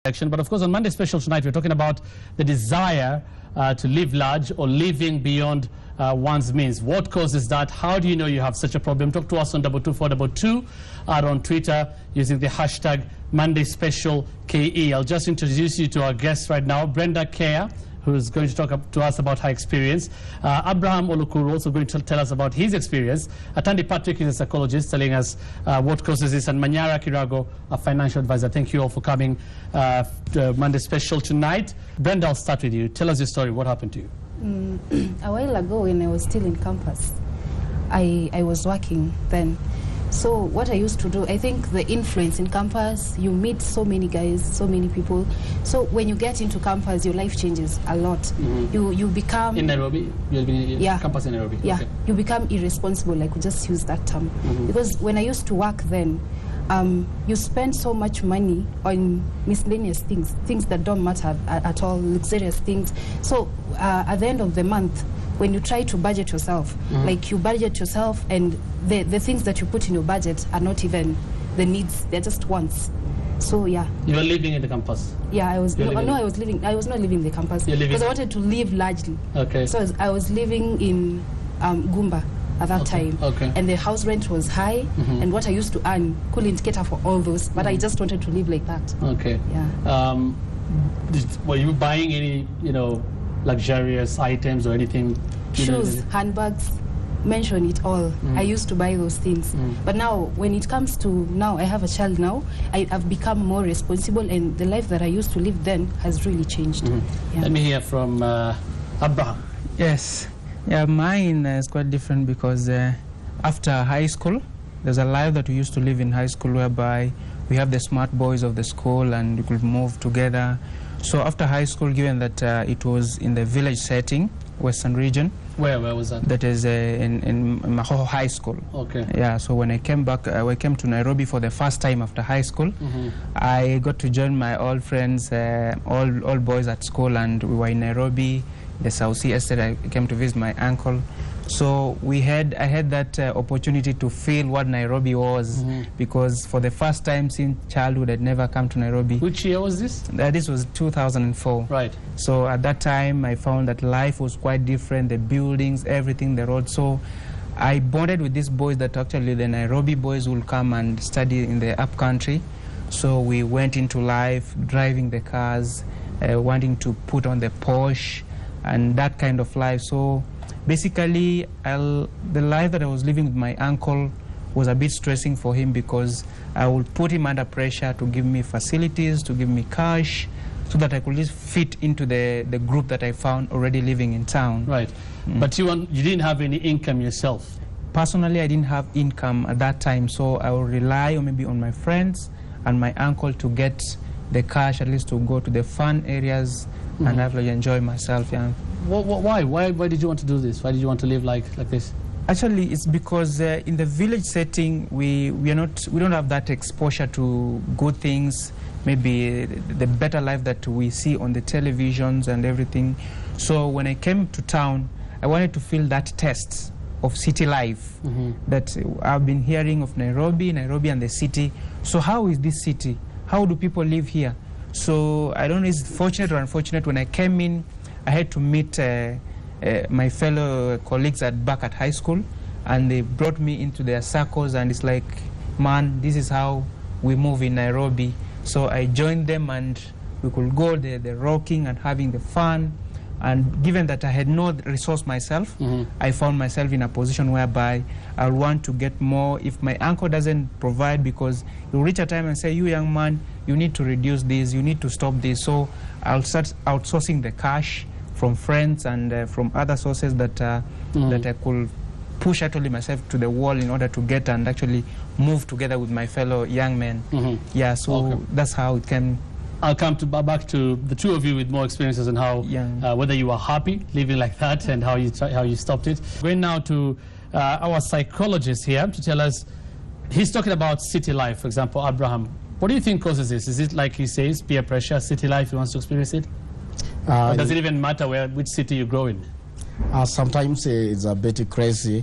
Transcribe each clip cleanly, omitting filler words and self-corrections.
But of course, on Monday Special tonight, we're talking about the desire to live large or living beyond one's means. What causes that? How do you know you have such a problem? Talk to us on 22422 or on Twitter using the hashtag Monday Special KE. I'll just introduce you to our guest right now, Brenda Kea, who's going to talk to us about her experience. Abraham Olukuru also going to tell us about his experience. Atandi Patrick is a psychologist telling us what causes this. And Manyara Kirago, a financial advisor. Thank you all for coming to Monday Special tonight. Brenda, I'll start with you. Tell us your story. What happened to you? A while ago, when I was still in campus, I was working then. So what I used to do, I think the influence in campus, you meet so many guys, so many people. So when you get into campus, your life changes a lot. Mm-hmm. You become... In Nairobi? You'll be in campus in Nairobi? Yeah, okay. You become irresponsible, I could just use that term. Mm-hmm. Because when I used to work then, you spend so much money on miscellaneous things that don't matter at all, luxurious things. So at the end of the month, when you try to budget yourself, like you budget yourself and the things that you put in your budget are not even the needs, they're just wants. So yeah. You were living in the campus? Yeah, I was. I was not living in the campus because I wanted to live largely. Okay. So I was living in Gumba at that time. Okay. And the house rent was high, and what I used to earn couldn't cater for all those, but I just wanted to live like that. Okay. Yeah. Were you buying any, luxurious items or anything? Shoes, handbags, mention it all. I used to buy those things. But now, when it comes to now, I have a child now, I've become more responsible, and the life that I used to live then has really changed. Yeah. Let me hear from Abraham. Yes. Yeah, mine is quite different because after high school, there's a life that we used to live in high school whereby we have the smart boys of the school and we could move together. So after high school, given that it was in the village setting, Western region. Where was that? That is in Mahoho High School. Okay. Yeah, so when I came back, I came to Nairobi for the first time after high school. I got to join my old friends, all boys at school, and we were in Nairobi, the South Sea Estate. I came to visit my uncle. So I had that opportunity to feel what Nairobi was, because for the first time since childhood I'd never come to Nairobi. Which year was this? This was 2004. Right. So at that time I found that life was quite different, the buildings, everything, the road. So I bonded with these boys that actually the Nairobi boys will come and study in the up country. So we went into life, driving the cars, wanting to put on the Porsche and that kind of life. So basically, the life that I was living with my uncle was a bit stressing for him because I would put him under pressure to give me facilities, to give me cash, so that I could just fit into the group that I found already living in town. Right. But you didn't have any income yourself? Personally, I didn't have income at that time, so I would rely maybe on my friends and my uncle to get the cash, at least to go to the fun areas and actually enjoy myself. Yeah. Why? Why did you want to do this? Why did you want to live like this? Actually, it's because in the village setting, we don't have that exposure to good things, maybe the better life that we see on the televisions and everything. So when I came to town, I wanted to feel that taste of city life that I've been hearing of Nairobi and the city. So how is this city? How do people live here? So I don't know, it's fortunate or unfortunate, when I came in, I had to meet my fellow colleagues back at high school, and they brought me into their circles, and it's like, man, this is how we move in Nairobi. So I joined them, and we could go there, the rocking and having the fun. And given that I had no resource myself, I found myself in a position whereby I want to get more if my uncle doesn't provide, because he'll reach a time and say, you young man, you need to reduce this, you need to stop this. So I'll start outsourcing the cash from friends and from other sources that I could push actually myself to the wall in order to get and actually move together with my fellow young men. Yeah, so that's how it came. I'll come back to the two of you with more experiences on how whether you are happy living like that and how you stopped it. Going now to our psychologist here to tell us, he's talking about city life, for example. Abraham, what do you think causes this? Is it, like he says, peer pressure, city life, he wants to experience it? Or does it even matter which city you grow in? Sometimes it's a bit crazy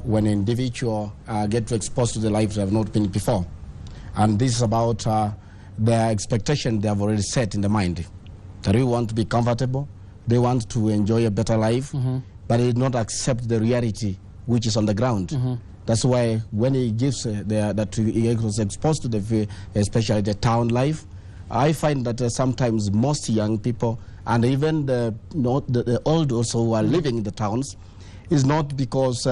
when an individual get exposed to the life they have not been before. And this is about their expectation they have already set in the mind. That we want to be comfortable, they want to enjoy a better life, but they do not accept the reality which is on the ground. That's why when he gives that he was exposed to the, especially the town life, I find that sometimes most young people and even the old also who are living in the towns is not because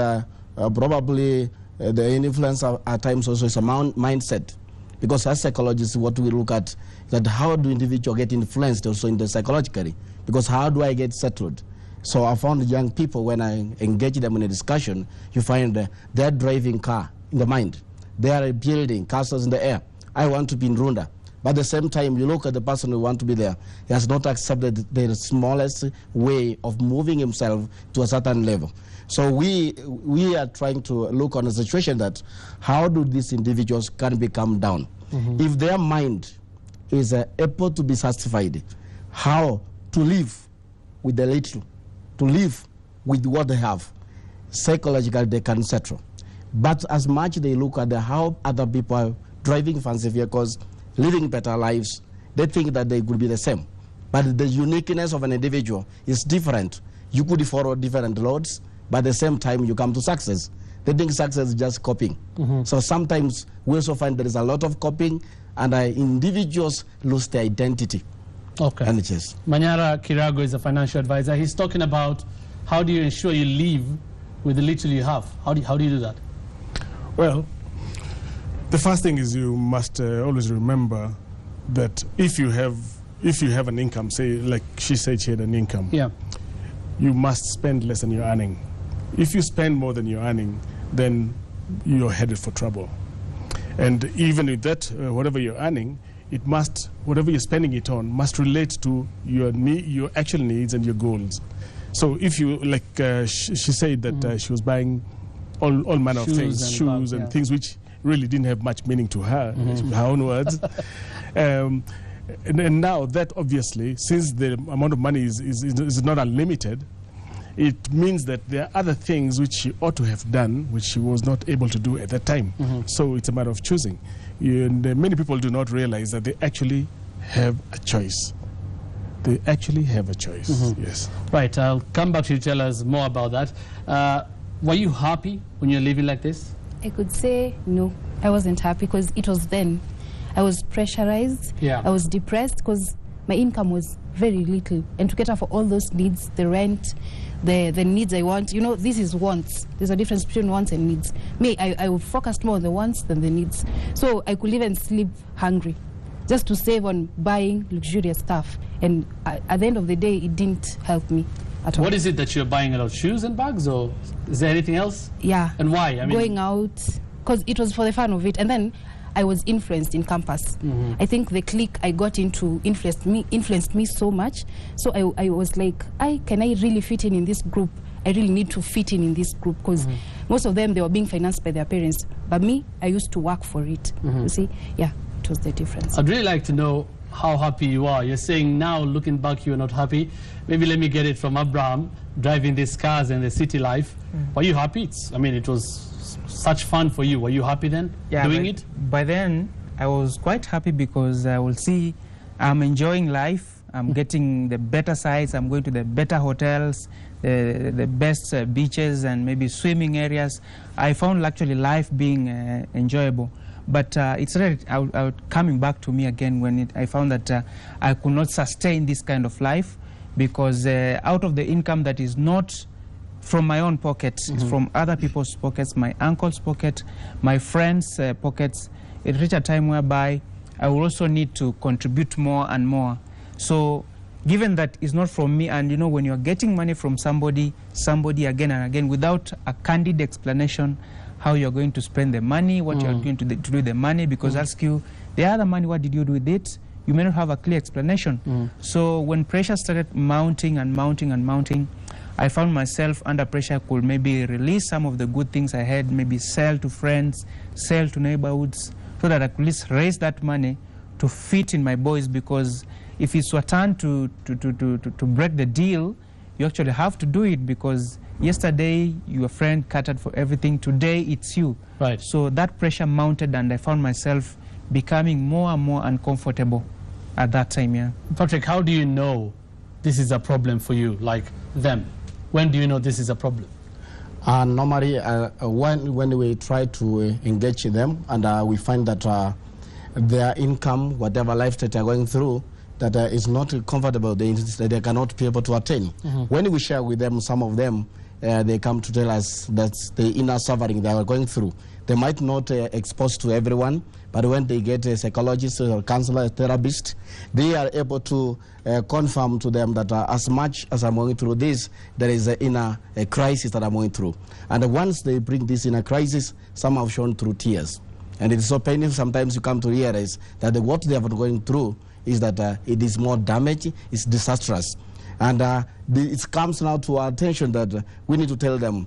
probably the influence at times also is a mindset. Because as psychologists, what we look at that how do individuals get influenced also in the psychologically? Because how do I get settled? So I found young people, when I engage them in a discussion, you find they're driving car in the mind. They are building castles in the air. I want to be in Runda. But at the same time, you look at the person who wants to be there. He has not accepted the smallest way of moving himself to a certain level. So we are trying to look on a situation that how do these individuals can become down? If their mind is able to be satisfied, how to live with the little, to live with what they have, psychologically they can settle. But as much they look at how other people are driving fancy vehicles, living better lives, they think that they could be the same. But the uniqueness of an individual is different. You could follow different roads, but at the same time you come to success. They think success is just copying. So sometimes we also find there is a lot of copying, and individuals lose their identity. Okay. And yes. Manyara Kirago is a financial advisor. He's talking about how do you ensure you live with the little you have. How do you do that? Well, the first thing is you must always remember that if you have an income, say like she said she had an income, you must spend less than you're earning. If you spend more than you're earning, then you're headed for trouble. And even with that, whatever you're earning, it must, whatever you're spending it on, must relate to your actual needs and your goals. So if you, like she said that she was buying all manner of things, shoes and things which really didn't have much meaning to her, her own words. And now that obviously, since the amount of money is not unlimited, it means that there are other things which she ought to have done, which she was not able to do at that time. So it's a matter of choosing. And many people do not realize that they actually have a choice. They actually have a choice, yes. Right, I'll come back to you to tell us more about that. Were you happy when you're living like this? I could say no, I wasn't happy because it was then. I was pressurized, I was depressed because my income was very little. And to cater for all those needs, the rent, the needs I want, you know, this is wants. There's a difference between wants and needs. Me, I would focus more on the wants than the needs. So I could even sleep hungry just to save on buying luxurious stuff. And at the end of the day, it didn't help me at all. What is it that you're buying a lot? Shoes and bags, or is there anything else? Yeah. And why? I mean, going out, because it was for the fun of it. And then I was influenced in campus. I think the clique I got into influenced me so much. So I was like, can I really fit in this group? I really need to fit in this group because most of them, they were being financed by their parents. But me, I used to work for it. You see? Yeah, it was the difference. I'd really like to know how happy you are. You're saying now, looking back, you're not happy. Maybe let me get it from Abraham, driving these cars and the city life. Were you happy? I mean, it was such fun for you. Were you happy then, doing it? By then, I was quite happy because I will see I'm enjoying life. I'm getting the better sites. I'm going to the better hotels, the best beaches and maybe swimming areas. I found actually life being enjoyable. But it started out coming back to me again when I found that I could not sustain this kind of life because out of the income that is not from my own pocket, it's from other people's pockets, my uncle's pocket, my friends' pockets, it reached a time whereby I will also need to contribute more and more. So given that it's not from me, and you know, when you're getting money from somebody again and again without a candid explanation how you're going to spend the money, what you're going to do with the money, because ask you, the other money, what did you do with it? You may not have a clear explanation. So when pressure started mounting and mounting and mounting, I found myself under pressure. I could maybe release some of the good things I had, maybe sell to friends, sell to neighborhoods, so that I could at least raise that money to fit in my boys, because if it's your turn to break the deal, you actually have to do it, because yesterday your friend catered for everything, today it's you. Right. So that pressure mounted and I found myself becoming more and more uncomfortable at that time, yeah. Patrick, how do you know this is a problem for you, like them? When do you know this is a problem? Normally, when we try to engage them and we find that their income, whatever lifestyle they are going through, that is not comfortable, they cannot be able to attain. When we share with them, some of them, they come to tell us that the inner suffering they are going through. They might not expose to everyone, but when they get a psychologist or counselor, a therapist, they are able to confirm to them that as much as I'm going through this, there is an inner crisis that I'm going through. And once they bring this inner crisis, some have shown through tears. And it is so painful, sometimes you come to realize that what they have been going through is that it is more damaging, it's disastrous. And it comes now to our attention that we need to tell them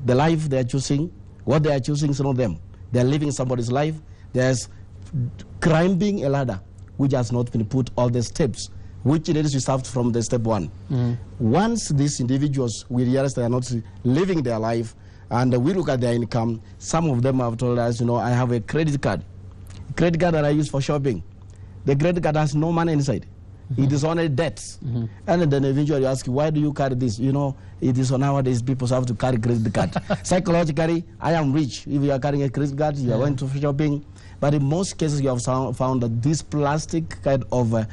the life they are choosing, what they are choosing is not them. They are living somebody's life. There's climbing a ladder which has not been put all the steps, which needs to start from the step one. Once these individuals, we realize they are not living their life, and we look at their income, some of them have told us, you know, I have a credit card that I use for shopping. The credit card has no money inside. It is only debts. And then eventually you ask, why do you carry this? You know, it is nowadays people have to carry credit card. Psychologically, I am rich. If you are carrying a credit card, you are going to shopping. But in most cases, you have found that these plastic kind of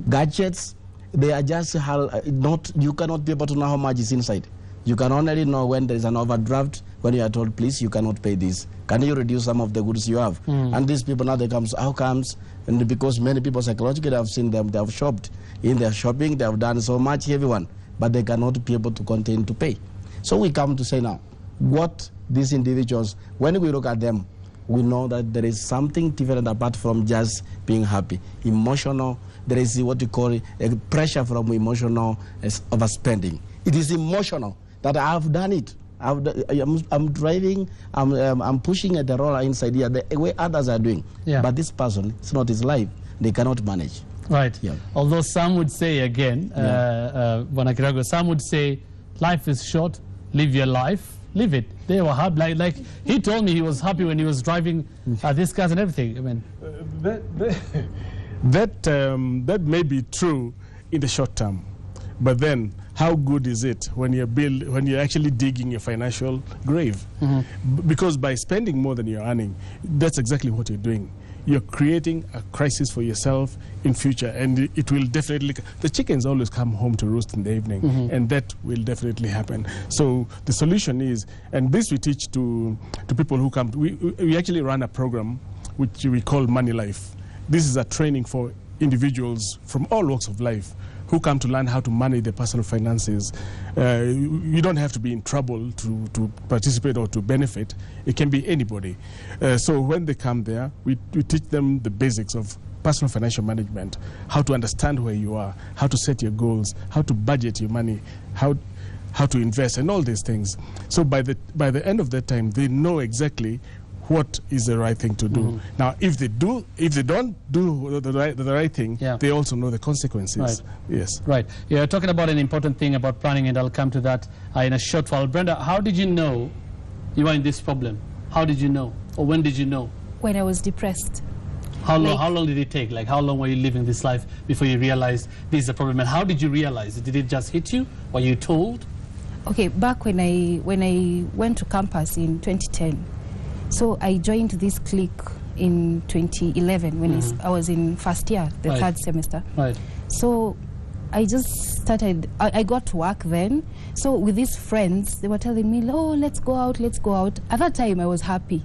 gadgets, they are just you cannot be able to know how much is inside. You can only know when there is an overdraft, when you are told, please, you cannot pay this. Can you reduce some of the goods you have? And these people now, they come, how comes? And because many people psychologically have seen them, they have shopped. In their shopping, they have done so much, everyone, but they cannot be able to continue to pay. So we come to say now, what these individuals, when we look at them, we know that there is something different apart from just being happy. Emotional, there is what you call a pressure from emotional overspending. It is emotional that I have done it. I'm driving, I'm pushing at the roller inside here, the way others are doing. But this person, it's not his life. They cannot manage. Right. Although some would say, again, Bonakirago, some would say, life is short, live your life, live it. They were happy. Like he told me he was happy when he was driving these cars and everything. I mean, that may be true in the short term, but then how good is it when you're actually digging a financial grave? Because by spending more than you're earning, that's exactly what you're doing. You're creating a crisis for yourself in future, and it will definitely, the chickens always come home to roost in the evening, and that will definitely happen. So the solution is, and this we teach to people who come, we actually run a program which we call Money Life. This is a training for individuals from all walks of life who come to learn how to manage their personal finances. You don't have to be in trouble to participate or to benefit. It can be anybody. So when they come there, we teach them the basics of personal financial management, how to understand where you are, how to set your goals, how to budget your money, how to invest, and all these things. So by the end of that time, they know exactly what is the right thing to do. Now, if they don't do the right thing, they also know the consequences. Right. Yes. Right. You're talking about an important thing about planning, and I'll come to that in a short while. Brenda, how did you know you are in this problem? How did you know? Or when did you know? When I was depressed. How long did it take? Like, how long were you living this life before you realized this is a problem? And how did you realize it? Did it just hit you? Were you told? Okay, back when I went to campus in 2010, so I joined this clique in 2011 when I was in first year, the third semester. Right. So I just started, I got to work then. So with these friends, they were telling me, oh, let's go out, let's go out. At that time, I was happy.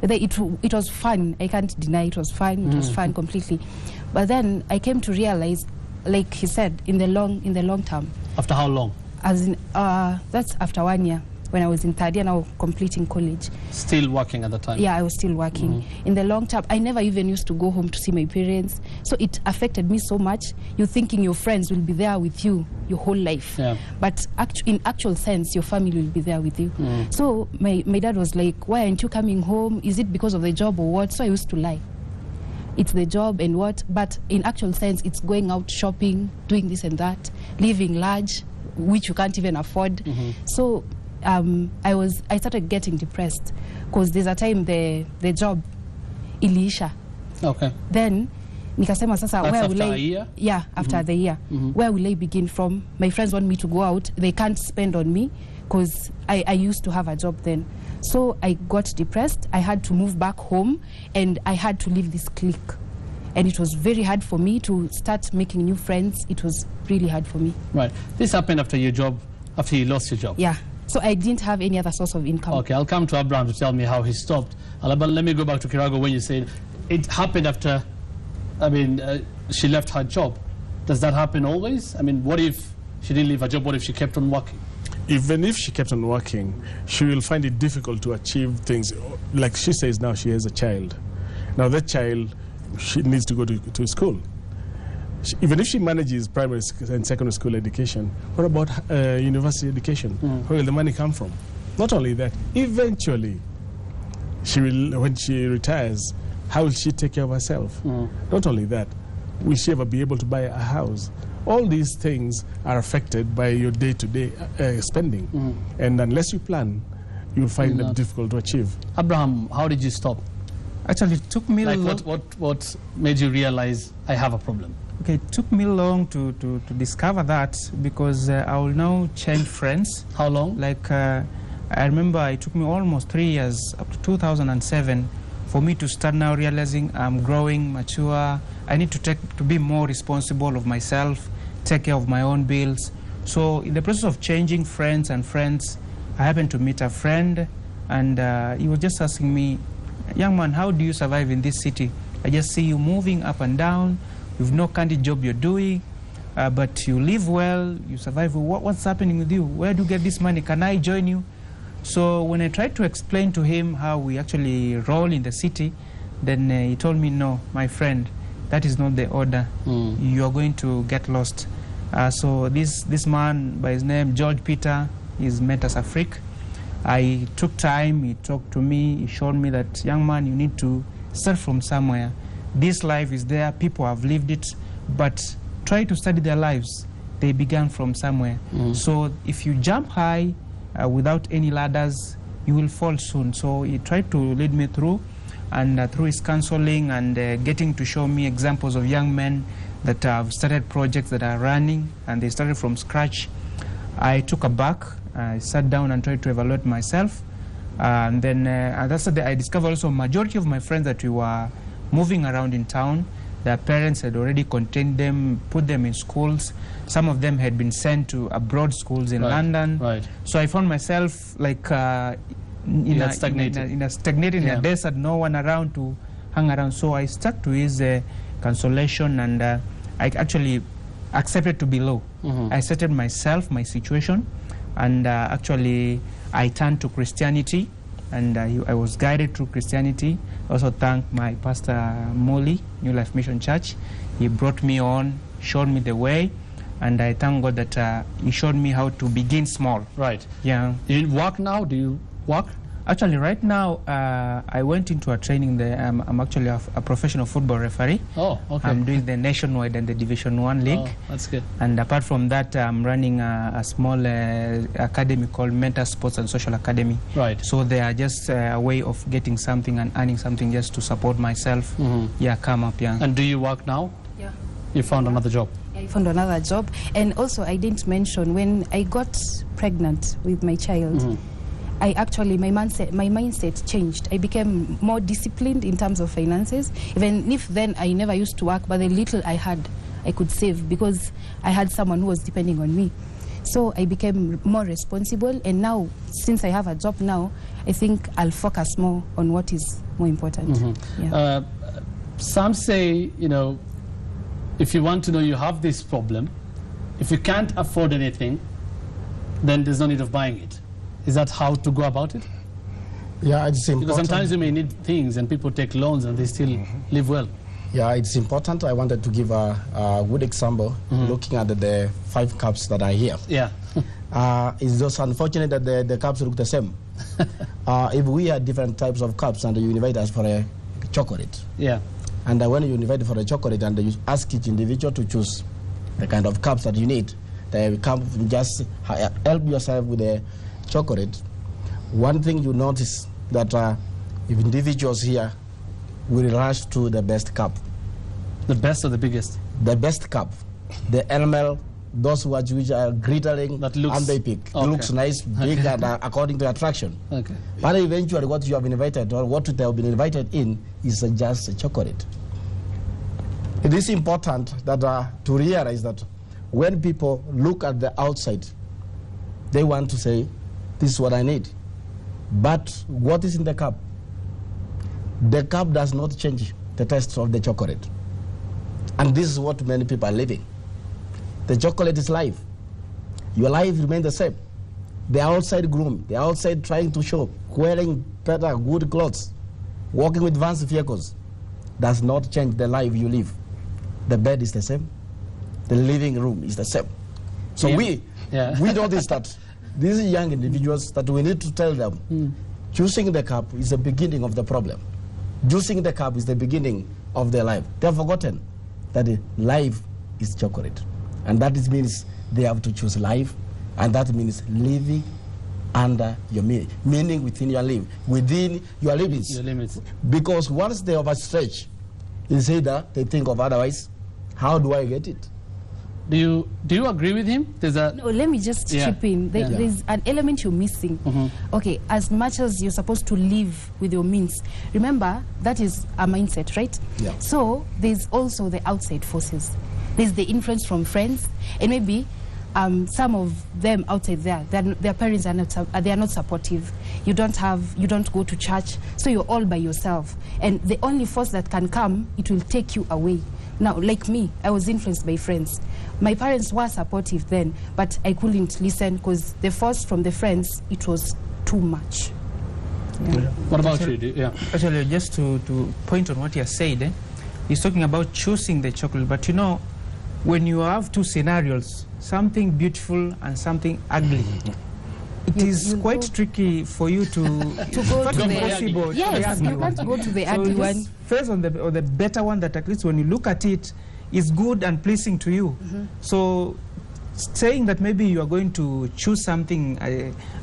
It was fun. I can't deny it was fun. It was fun completely. But then I came to realize, like he said, in the long term. After how long? As in, that's after 1 year. When I was in third year, now completing college. Still working at the time? Yeah, I was still working. In the long term, I never even used to go home to see my parents. So it affected me so much. You're thinking your friends will be there with you your whole life. Yeah. But in actual sense, your family will be there with you. So my dad was like, why aren't you coming home? Is it because of the job or what? So I used to lie. It's the job and what? But in actual sense, it's going out shopping, doing this and that, living large, which you can't even afford. So I started getting depressed because there's a time the job ilisha Okay. Then nikasema sasa, that's where after will I? A year? Yeah, after the year. Where will I begin from? My friends want me to go out. They can't spend on me because I used to have a job then. So I got depressed. I had to move back home and I had to leave this clique. And it was very hard for me to start making new friends. It was really hard for me. Right. This happened after your job, after you lost your job? Yeah. So I didn't have any other source of income. Okay, I'll come to Abraham to tell me how he stopped. But let me go back to Kirago when you said it happened after, she left her job. Does that happen always? I mean, what if she didn't leave her job? What if she kept on working? Even if she kept on working, she will find it difficult to achieve things. Like she says now, she has a child. Now that child, she needs to go to school. Even if she manages primary and secondary school education, what about university education? Where will the money come from? Not only that, eventually, she will, when she retires, how will she take care of herself? Not only that, will she ever be able to buy a house? All these things are affected by your day-to-day spending. And unless you plan, you'll find them difficult to achieve. Abraham, how did you stop? Actually, it took me what made you realize I have a problem? Okay, it took me long to discover that because I will now change friends. How long? Like, I remember it took me almost 3 years, up to 2007, for me to start now realizing I'm growing, mature. I need to be more responsible of myself, take care of my own bills. So in the process of changing friends, I happened to meet a friend, and he was just asking me, "Young man, how do you survive in this city? I just see you moving up and down. You've no kind of job you're doing, but you live well, you survive. What's happening with you? Where do you get this money? Can I join you?" So when I tried to explain to him how we actually roll in the city, then he told me, "No, my friend, that is not the order. You are going to get lost." So this man, by his name, George Peter, is Metas Afrique. I took time, he talked to me, he showed me that, "Young man, you need to start from somewhere. This life is there, people have lived it, but try to study their lives. They began from somewhere. So if you jump high without any ladders, you will fall soon." So he tried to lead me through, and through his counseling and getting to show me examples of young men that have started projects that are running, and they started from scratch. I took a back, I sat down and tried to evaluate myself, and then that's the day I discovered also majority of my friends that we were moving around in town, their parents had already contained them, put them in schools. Some of them had been sent to abroad schools in London. So I found myself like in a stagnating desert, no one around to hang around. So I stuck to his consolation, and I actually accepted to be low. I accepted myself, my situation, and actually I turned to Christianity, and I was guided through Christianity. I also thank my pastor Molly, New Life Mission Church. He brought me on, showed me the way, and I thank God that he showed me how to begin small. Right. Yeah. You work now? Do you work? Actually, right now, I went into a training there. I'm actually a professional football referee. Oh, okay. I'm doing the Nationwide and the Division 1 League. Oh, that's good. And apart from that, I'm running a small academy called Mental Sports and Social Academy. Right. So they are just a way of getting something and earning something just to support myself. Yeah, come up, yeah. And do you work now? Yeah. You found another job? Yeah, I found another job. And also, I didn't mention, when I got pregnant with my child, my mindset changed. I became more disciplined in terms of finances. Even if then I never used to work, but the little I had, I could save because I had someone who was depending on me. So I became more responsible, and now, since I have a job now, I think I'll focus more on what is more important. Yeah. Some say, if you want to know you have this problem, if you can't afford anything, then there's no need of buying it. Is that how to go about it? Yeah, it's important. Because sometimes you may need things and people take loans and they still live well. Yeah, it's important. I wanted to give a good example, looking at the 5 cups that are here. Yeah. It's just unfortunate that the cups look the same. If we had different types of cups and you invite us for a chocolate, and when you invite for a chocolate and you ask each individual to choose the kind of cups that you need, they come just help yourself with the chocolate. One thing you notice that if individuals here will rush to the best cup. The best or the biggest? The best cup. The animal, those which are glittering, that looks, and they pick. Okay. It looks nice, big, and according to attraction. Okay. But eventually what you have been invited, or what they have been invited in, is just a chocolate. It is important that to realize that when people look at the outside, they want to say, this is what I need. But what is in the cup? The cup does not change the taste of the chocolate. And this is what many people are living. The chocolate is life. Your life remains the same. The outside groom, the outside trying to show, wearing better, good clothes, walking with advanced vehicles, does not change the life you live. The bed is the same. The living room is the same. So we notice that these young individuals, that we need to tell them, choosing the cup is the beginning of the problem. Choosing the cup is the beginning of their life. They have forgotten that life is chocolate. And that means they have to choose life, and that means living under your meaning within your life, within your limits. Your limits. Because once they overstretch, it's either they think of otherwise, how do I get it? Do you agree with him? No, let me just chip in. There's an element you're missing. Okay, as much as you're supposed to live with your means, remember that is a mindset, right? Yeah. So there's also the outside forces. There's the influence from friends, and maybe some of them outside there, their parents are not supportive. You don't go to church, so you're all by yourself. And the only force that can come, it will take you away. Now, like me, I was influenced by friends. My parents were supportive then, but I couldn't listen because the force from the friends, it was too much. What about you? Actually, just to point on what you said, he's talking about choosing the chocolate. But you know, when you have two scenarios, something beautiful and something ugly, it is quite tricky for you to go to the possible. Yes, you can't go to the ugly one. First on the better one, that at least when you look at it, is good and pleasing to you. So saying that maybe you are going to choose something,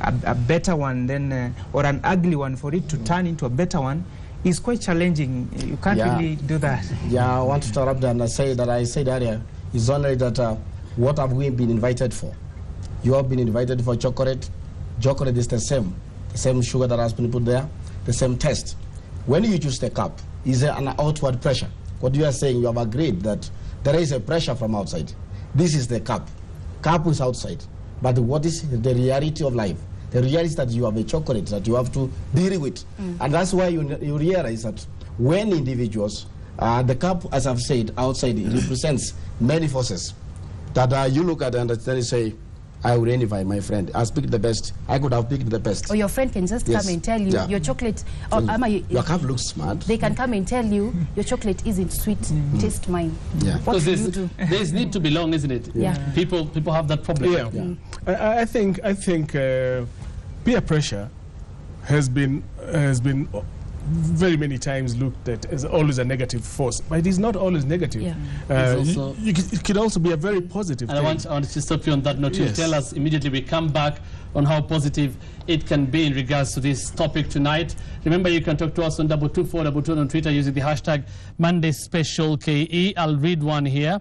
a better one, then or an ugly one, for it to turn into a better one, is quite challenging. You can't really do that. Yeah, I want to interrupt and say that I said earlier, is only that what have we been invited for? You have been invited for chocolate. Chocolate is the same sugar that has been put there, the same taste. When you choose the cup, is there an outward pressure? What you are saying, you have agreed that there is a pressure from outside. This is the cup. Cup is outside. But what is the reality of life? The reality is that you have a chocolate that you have to deal with. And that's why you realize that when individuals, the cup, as I've said, outside, it represents many forces. That you look at and then you say, I would invite my friend. I'll pick the best. I could have picked the best. Or your friend can just come and tell you, your chocolate, or your cup looks smart. They can come and tell you, your chocolate isn't sweet, taste mine. What do you do? There's need to belong, isn't it? Yeah. People have that problem. I think peer pressure has been very many times looked at as always a negative force, but it is not always negative. It can also be a very positive thing. I want to stop you on that note. You tell us immediately we come back on how positive it can be in regards to this topic tonight. Remember, you can talk to us on 22422 on Twitter using the hashtag MondaySpecialKE. I'll read one here.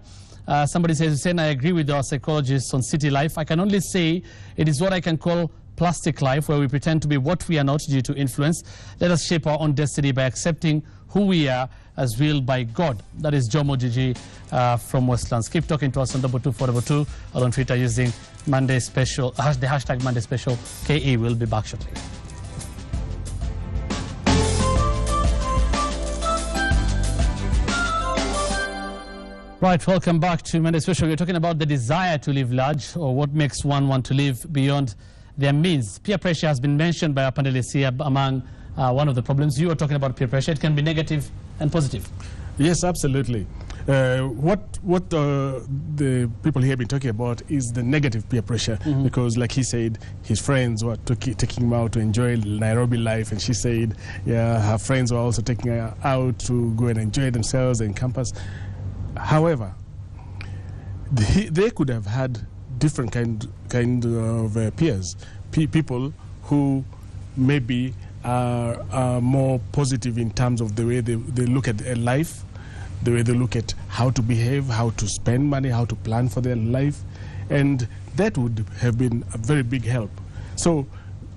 Somebody says, Hussein, I agree with our psychologists on City Life. I can only say it is what I can call plastic life, where we pretend to be what we are not due to influence. Let us shape our own destiny by accepting who we are as willed by God. That is Jomo Gigi from Westlands. Keep talking to us on 22422 or on Twitter using Monday Special, the hashtag MondaySpecialKE. We'll be back shortly. Right, welcome back to Monday Special. We're talking about the desire to live large, or what makes one want to live beyond their means. Peer pressure has been mentioned by our panelists here among one of the problems. You are talking about peer pressure. It can be negative and positive. Yes, absolutely. What the people here have been talking about is the negative peer pressure, because like he said, his friends were taking him out to enjoy Nairobi life, and she said her friends were also taking her out to go and enjoy themselves in campus. However, they could have had different kind of peers, people who maybe are more positive in terms of the way they look at their life, the way they look at how to behave, how to spend money, how to plan for their life, and that would have been a very big help. So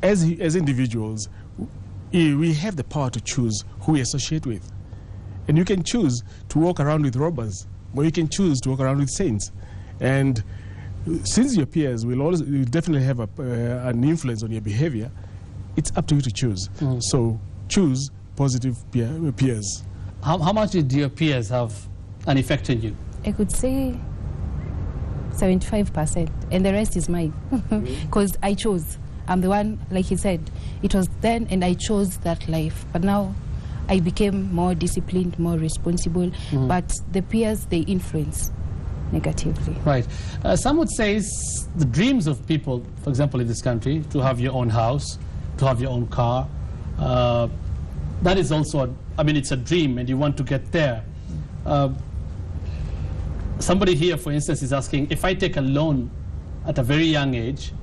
as individuals, we have the power to choose who we associate with. And you can choose to walk around with robbers, or you can choose to walk around with saints. And since your peers will definitely have an influence on your behavior, it's up to you to choose. So choose positive peers. How much did your peers have an effect on you? I could say 75%, and the rest is mine. Because I chose. I'm the one, like he said, it was then, and I chose that life. But now I became more disciplined, more responsible. But the peers, they influence negatively. Right. Some would say the dreams of people, for example, in this country, to have your own house, to have your own car, that is also, it's a dream, and you want to get there. Somebody here, for instance, is asking, if I take a loan at a very young age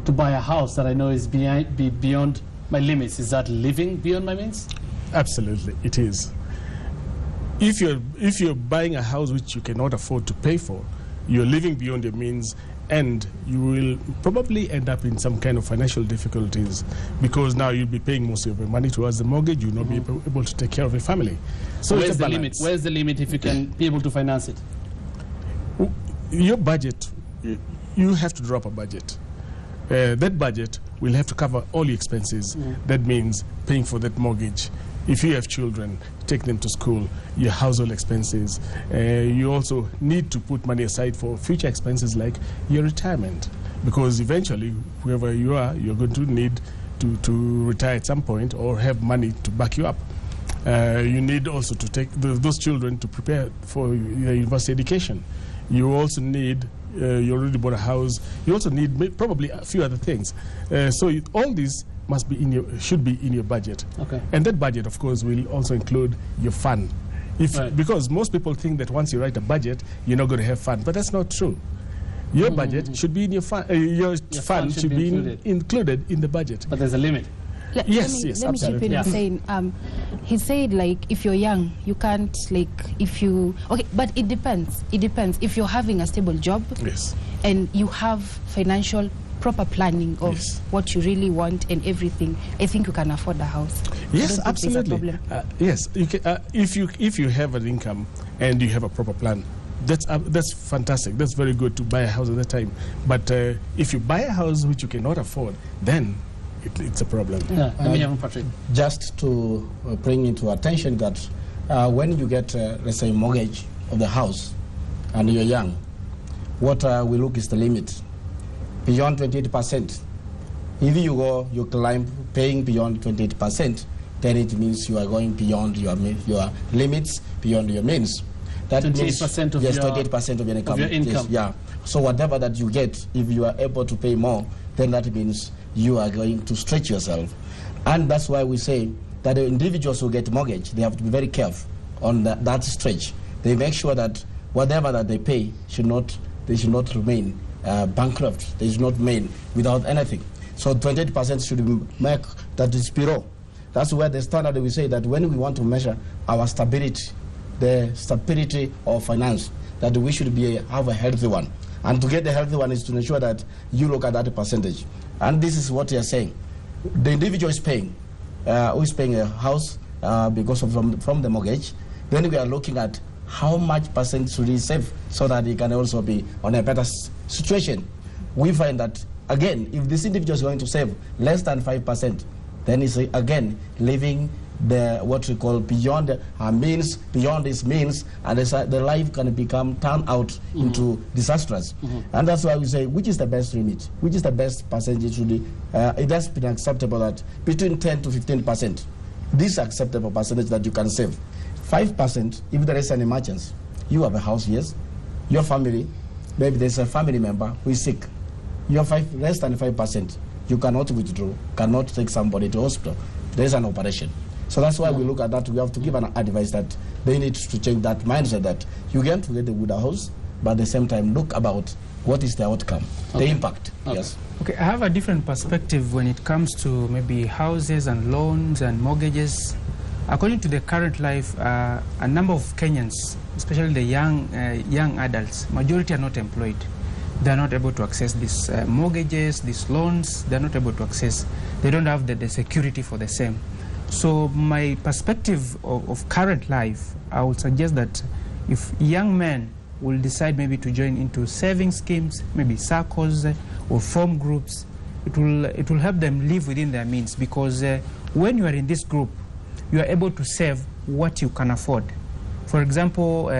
to buy a house that I know is beyond my limits, is that living beyond my means? Absolutely, it is. If you're buying a house which you cannot afford to pay for, you're living beyond your means, and you will probably end up in some kind of financial difficulties, because now you'll be paying most of your money towards the mortgage. You'll not be able to take care of your family. So where's the limit? Where's the limit if you can be able to finance it? Your budget, you have to drop a budget. That budget will have to cover all your expenses. That means paying for that mortgage. If you have children, take them to school, your household expenses. You also need to put money aside for future expenses like your retirement, because eventually, whoever you are, you're going to need to retire at some point or have money to back you up. You need also to take those children to prepare for your university education. You also need, you already bought a house, you also need probably a few other things. So all these must be should be in your budget. Okay. And that budget, of course, will also include your fun. Because most people think that once you write a budget, you're not going to have fun, but that's not true. Your budget should be in your fund. Your fund should be included in the budget. But there's a limit. Yes, let me chip in saying, he said, like, if you're young, you can't, like, but it depends. It depends. If you're having a stable job, yes, and you have financial proper planning of what you really want and everything, I think you can afford a house. Yes, absolutely. Yes, you can, if you have an income and you have a proper plan, that's fantastic. That's very good to buy a house at that time. But if you buy a house which you cannot afford, then it's a problem. Patrick. Just to bring into attention that when you get, let's say, mortgage of the house and you're young, what we look is the limit. Beyond 28%. If you climb paying beyond 28%, then it means you are going beyond your limits, beyond your means. That 28% of 28% of your income. Yes, yeah. So whatever that you get, if you are able to pay more, then that means you are going to stretch yourself. And that's why we say that the individuals who get mortgage, they have to be very careful on that stretch. They make sure that whatever that they pay they should not remain bankrupt. They should not remain without anything. So 28% should make that is below. That's where the standard we say that when we want to measure our stability, the stability of finance, that we should have a healthy one. And to get the healthy one is to ensure that you look at that percentage. And this is what you're saying. The individual is paying, who is paying a house because of from the mortgage. Then we are looking at how much percent should he save so that he can also be on a better situation. We find that, again, if this individual is going to save less than 5%, then he's again living what we call beyond means, beyond his means, and the life can turn out into disastrous. And that's why we say, which is the best limit? Which is the best percentage? It has been acceptable that between 10 to 15%, this acceptable percentage that you can save. 5%, if there is an emergency, you have a house, yes, your family, maybe there's a family member who is sick, you have less than 5%, you cannot withdraw, cannot take somebody to hospital, there is an operation. So that's why we look at that. We have to give an advice that they need to change that mindset that you can get a good house, but at the same time look about what is the outcome, the impact. Yes. Okay, I have a different perspective when it comes to maybe houses and loans and mortgages. According to the current life, a number of Kenyans, especially the young adults, majority are not employed. They are not able to access these mortgages, these loans. They are not able to access. They don't have the security for the same. So my perspective of current life, I would suggest that if young men will decide maybe to join into saving schemes, maybe circles or form groups, it will help them live within their means, because when you are in this group, you are able to save what you can afford. For example,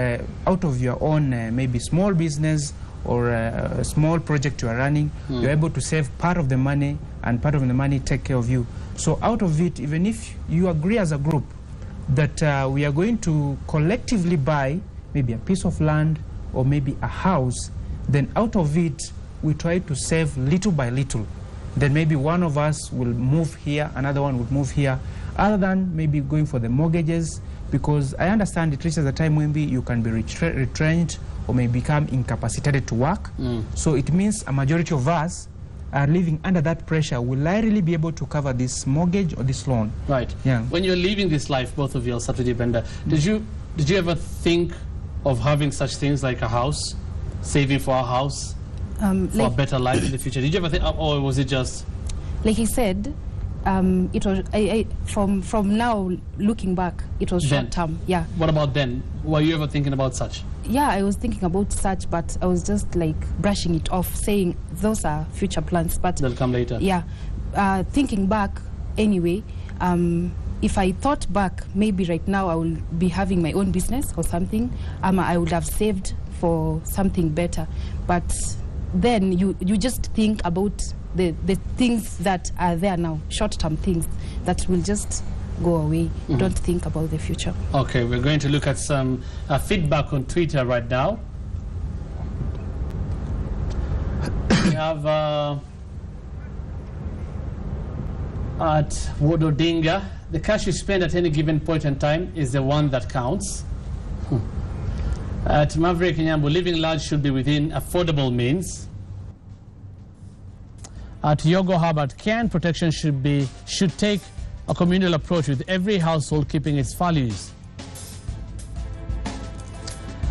out of your own maybe small business or a small project you are running, you're able to save part of the money, and part of the money take care of you. So out of it, even if you agree as a group that we are going to collectively buy maybe a piece of land or maybe a house, then out of it, we try to save little by little. Then maybe one of us will move here, another one will move here, other than maybe going for the mortgages, because I understand it reaches a time when you can be retrenched or may become incapacitated to work. So it means a majority of us are living under that pressure. Will I really be able to cover this mortgage or this loan? Right. Yeah. When you're living this life, both of you, Saturday Benda, did you ever think of having such things like a house, saving for a house, for a better life in the future? Did you ever think, or was it just? Like he said, it was from now looking back, it was short term. Yeah. What about then? Were you ever thinking about such? Yeah, I was thinking about such, but I was just like brushing it off, saying those are future plans. But they'll come later. Yeah. Thinking back, anyway, if I thought back, maybe right now I will be having my own business or something. I would have saved for something better. But then you just think about the things that are there now, short-term things that will just go away. Don't think about the future. Okay, we're going to look at some feedback on Twitter right now. We have at Wododinga, the cash you spend at any given point in time is the one that counts. At Maverick Nyambu, living large should be within affordable means. At Yogo Hubbard, can protection should take a communal approach with every household keeping its values.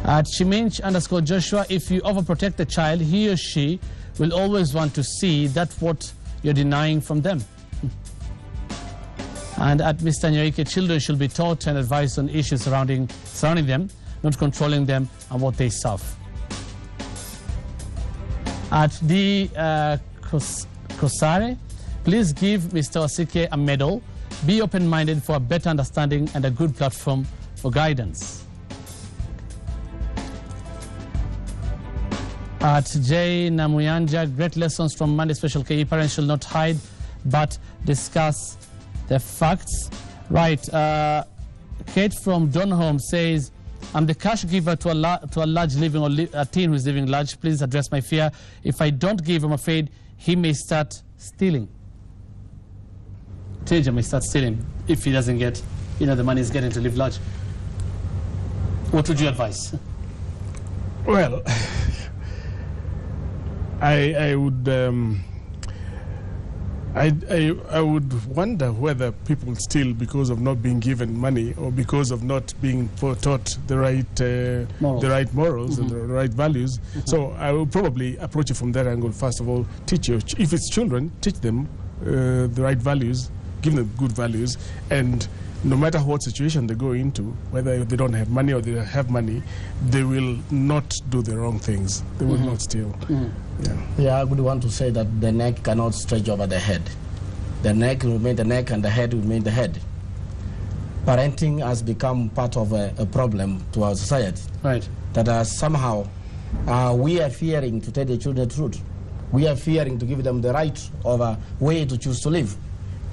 At Chiminch_Joshua, if you overprotect the child, he or she will always want to see that what you're denying from them. And at Mr. Nyoike, children should be taught and advised on issues surrounding them, not controlling them and what they serve. At the Kosare, please give Mr. Wasike a medal. Be open-minded for a better understanding and a good platform for guidance. At J. Namuyanja, great lessons from Monday Special KE. Parents should not hide but discuss the facts. Right. Kate from Donholm says, I'm the cash giver to a large living or a teen who is living large. Please address my fear. If I don't give, I'm afraid he may start stealing. Teenager may start stealing if he doesn't get, the money he's getting to live large. What would you advise? Well, I would I would wonder whether people steal because of not being given money or because of not being taught the right morals and the right values. So I will probably approach it from that angle. First of all, teach if it's children, teach them the right values, give them good values, and no matter what situation they go into, whether they don't have money or they have money, they will not do the wrong things. They will not steal. Yeah, I would want to say that the neck cannot stretch over the head. The neck will remain the neck and the head will remain the head. Parenting has become part of a problem to our society. Right. That somehow we are fearing to tell the children the truth. We are fearing to give them the right of a way to choose to live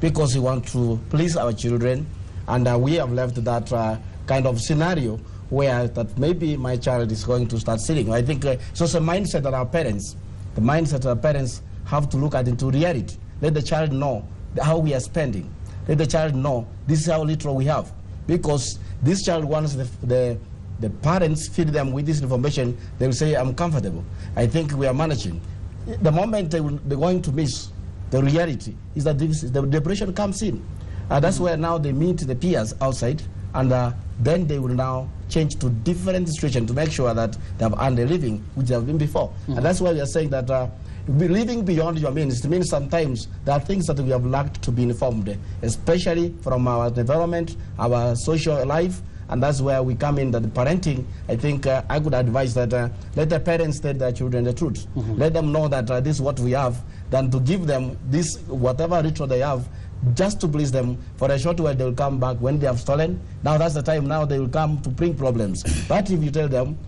because we want to please our children. And we have left that kind of scenario where that maybe my child is going to start stealing. I think so it's a mindset that our parents, the mindset that our parents have to look at into reality. Let the child know how we are spending. Let the child know this is how little we have. Because this child wants the the parents feed them with this information, they will say, I'm comfortable. I think we are managing. The moment they're going to miss the reality is that the depression comes in. That's where now they meet the peers outside, and then they will now change to different situations to make sure that they have earned a living which they have been before. And that's why we are saying that living beyond your means, it means sometimes there are things that we have lacked to be informed, especially from our environment, our social life, and that's where we come in. That the parenting, I think I could advise that let the parents tell their children the truth. Let them know that this is what we have, than to give them this, whatever ritual they have, just to please them. For a short while they will come back when they have stolen. Now that's the time now they will come to bring problems. But if you tell them,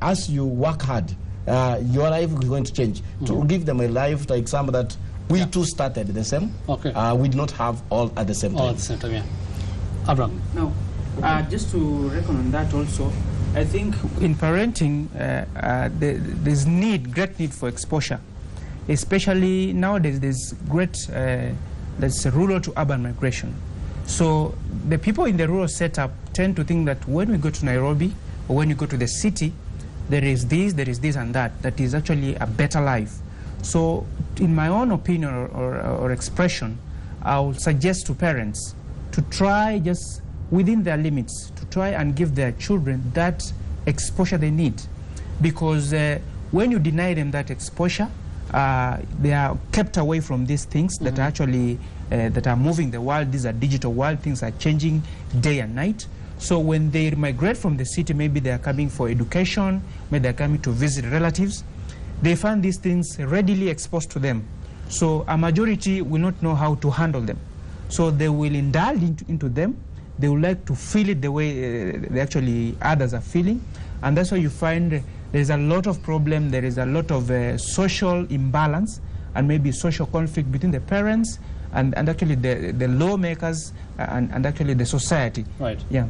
as you work hard, your life is going to change. To give them a life, like some that we too started the same. Okay. We do not have all at the same time. All at the same time, yeah. Abraham. Now, just to reckon on that also, I think in parenting, there's great need for exposure. Especially nowadays, there's rural to urban migration. So the people in the rural setup tend to think that when we go to Nairobi or when you go to the city, there is this and that is actually a better life. So in my own opinion or expression, I would suggest to parents to try, just within their limits, to try and give their children that exposure they need. Because when you deny them that exposure, they are kept away from these things that are actually that are moving the world. These are digital world. Things are changing day and night. So when they migrate from the city, maybe they are coming for education, maybe they are coming to visit relatives, they find these things readily exposed to them. So a majority will not know how to handle them. So they will indulge into them. They would like to feel it the way they actually others are feeling. And that's why you find there is a lot of problem, there is a lot of social imbalance and maybe social conflict between the parents and actually the lawmakers and actually the society. Right. Yeah.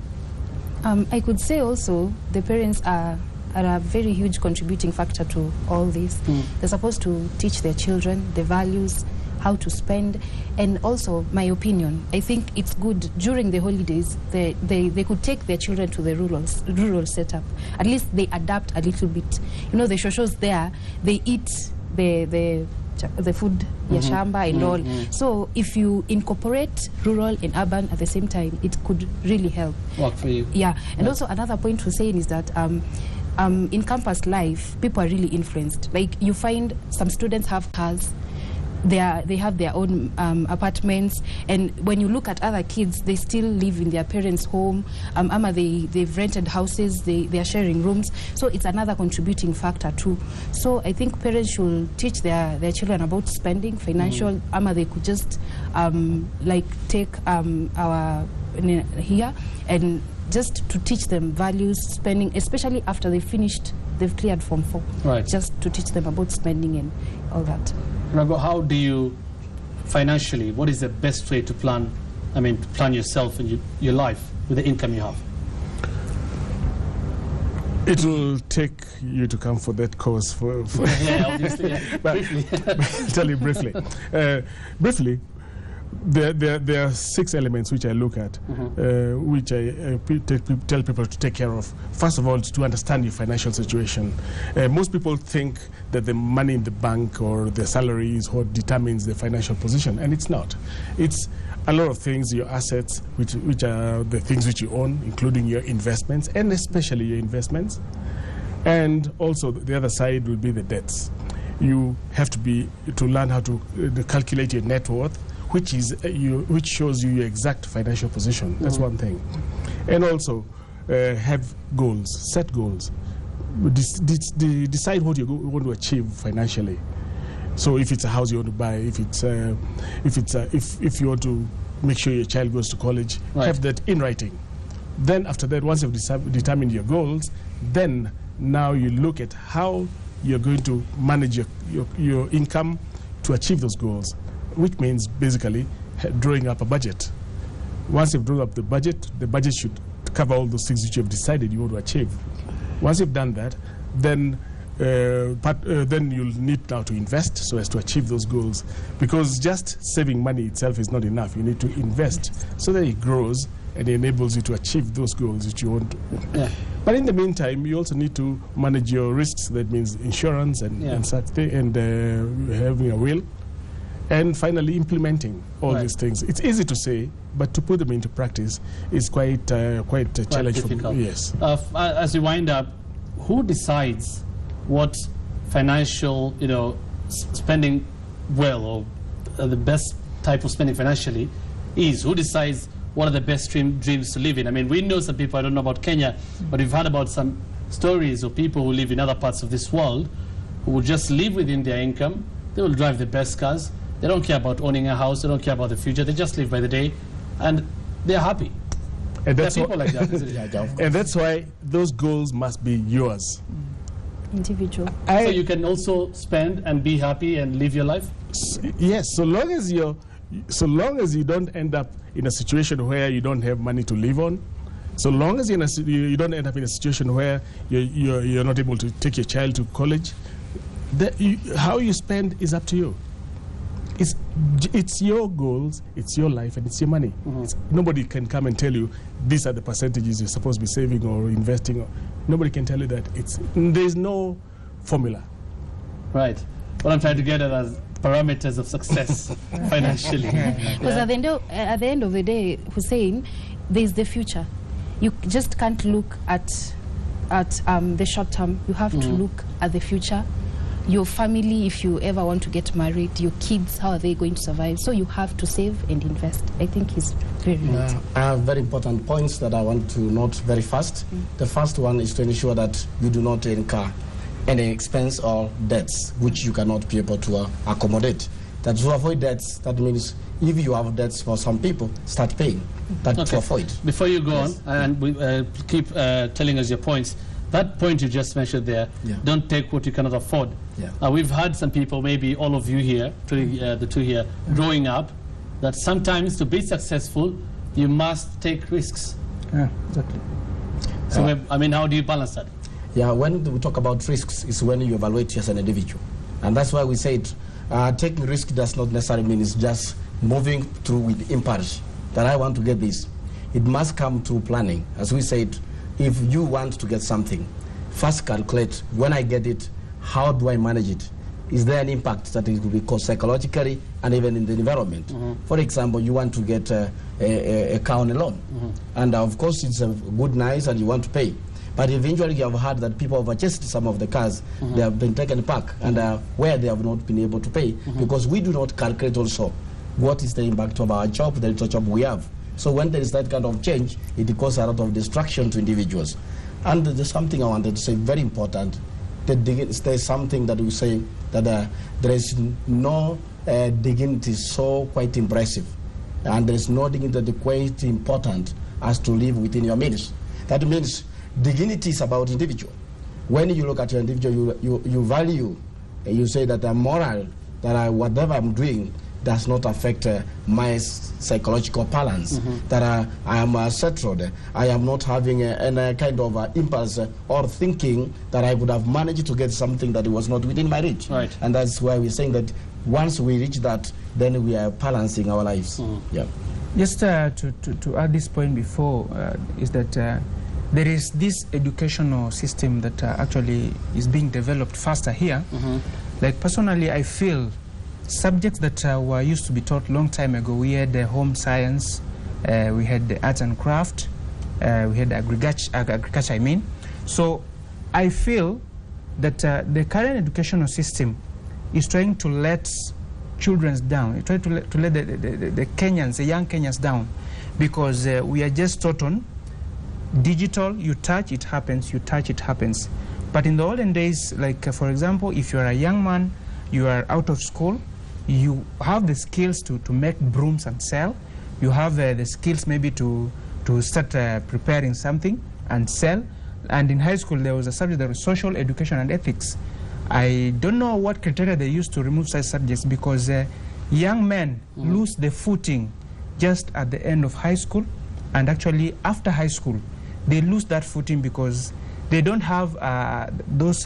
I could say also the parents are a very huge contributing factor to all this. They're supposed to teach their children the values, how to spend, and also, my opinion, I think it's good during the holidays they could take their children to the rural setup. At least they adapt a little bit. You know, the shoshos there, they eat the food, yashamba and all. So if you incorporate rural and urban at the same time, it could really help. Work for you. Yeah, and also another point to say is that in campus life, people are really influenced. Like you find some students have cars, they have their own apartments, and when you look at other kids, they still live in their parents' home, they've rented houses, they are sharing rooms, so it's another contributing factor too. So I think parents should teach their children about spending, financial, they could just like take our here and just to teach them values, spending, especially after they've cleared Form 4. Right. Just to teach them about spending and all that. Rago, how do you financially, what is the best way to plan, to plan yourself and your life with the income you have? It will take you to come for that course. Yeah, obviously. Yeah. Briefly. I'll tell you briefly. Briefly, there are 6 elements which I look at, which I tell people to take care of. First of all, to understand your financial situation. Most people think that the money in the bank or the salary is what determines the financial position, and it's not. It's a lot of things, your assets, which are the things which you own, including your investments, and especially your investments. And also the other side will be the debts. You have to learn how to calculate your net worth, which shows you your exact financial position. That's one thing. And also have goals, set goals. Decide what you want to achieve financially. So if it's a house you want to buy, if you want to make sure your child goes to college, have that in writing. Then after that, once you've determined your goals, then now you look at how you're going to manage your income to achieve those goals, which means basically drawing up a budget. Once you've drawn up the budget should cover all those things which you have decided you want to achieve. Once you've done that, then you'll need now to invest so as to achieve those goals, because just saving money itself is not enough. You need to invest so that it grows and enables you to achieve those goals that you want to. Yeah. But in the meantime, you also need to manage your risks. That means insurance and such thing, and having a will. And finally, implementing all these things. It's easy to say, but to put them into practice is quite challenging. Yes. As we wind up, who decides what financial, spending well, or the best type of spending financially is? Who decides what are the best dreams to live in? I mean, we know some people, I don't know about Kenya, but we've heard about some stories of people who live in other parts of this world who will just live within their income. They will drive the best cars. They don't care about owning a house. They don't care about the future. They just live by the day, and they're happy. And that's there are people like that, isn't it? And that's why those goals must be yours. Individual. So you can also spend and be happy and live your life? Yes, so long as you don't end up in a situation where you don't have money to live on, so long as you don't end up in a situation where you're not able to take your child to college, how you spend is up to you. It's your goals, it's your life, and it's your money. Nobody can come and tell you these are the percentages you're supposed to be saving or investing. Nobody can tell you that. There's no formula. Right. What I'm trying to get at is parameters of success financially. Because at the end of the day, Hussein, there's the future. You just can't look at the short term. You have to look at the future. Your family, if you ever want to get married, your kids, how are they going to survive? So you have to save and invest. I think he's very right. I have very important points that I want to note very fast. The first one is to ensure that you do not incur any expense or debts which you cannot be able to accommodate. That to avoid debts, that means if you have debts for some people, start paying. That to avoid. Before you go on, and we, keep telling us your points, that point you just mentioned there, don't take what you cannot afford. We've had some people, maybe all of you here, the two here, growing up, that sometimes to be successful, you must take risks. Yeah, exactly. So, I mean, how do you balance that? Yeah, when we talk about risks, it's when you evaluate you as an individual. And that's why we say taking risk does not necessarily mean it's just moving through with impulse, that I want to get this. It must come through planning. As we said, if you want to get something, first calculate, when I get it, how do I manage it? Is there an impact that it will be caused psychologically and even in the environment? For example, you want to get a car on a loan. And of course, it's a good, nice, and you want to pay. But eventually, you have heard that people have purchased some of the cars, they have been taken back, and where they have not been able to pay, because we do not calculate also what is the impact of our job, the little job we have. So when there is that kind of change, it causes a lot of distraction to individuals. And there's something I wanted to say, very important. There's something that we say that there is no dignity so quite impressive, and there is no dignity that is quite important as to live within your means. That means dignity is about individual. When you look at your individual, you value, you say that I'm moral, that whatever I'm doing does not affect my psychological balance, that I am settled. I am not having any kind of impulse or thinking that I would have managed to get something that was not within my reach. Right. And that's why we're saying that once we reach that, then we are balancing our lives. Yeah. Just to add this point before, is that there is this educational system that actually is being developed faster here. Like personally, I feel subjects that were used to be taught long time ago, we had home science, we had the arts and craft, we had agriculture, I mean. So I feel that the current educational system is trying to let children down, trying to let the Kenyans, the young Kenyans down, because we are just taught on digital, you touch, it happens, you touch, it happens. But in the olden days, like for example, if you are a young man, you are out of school, you have the skills to make brooms and sell. You have the skills maybe to start preparing something and sell. And in high school, there was a subject that was social education and ethics. I don't know what criteria they used to remove such subjects, because young men lose the footing just at the end of high school, and actually after high school, they lose that footing because they don't have those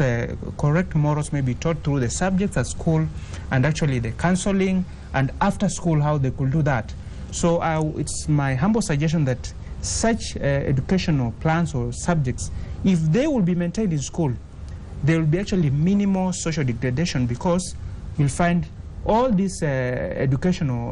correct morals maybe taught through the subjects at school, and actually the counseling, and after school how they could do that. So it's my humble suggestion that such educational plans or subjects, if they will be maintained in school, there will be actually minimal social degradation, because you'll find all these educational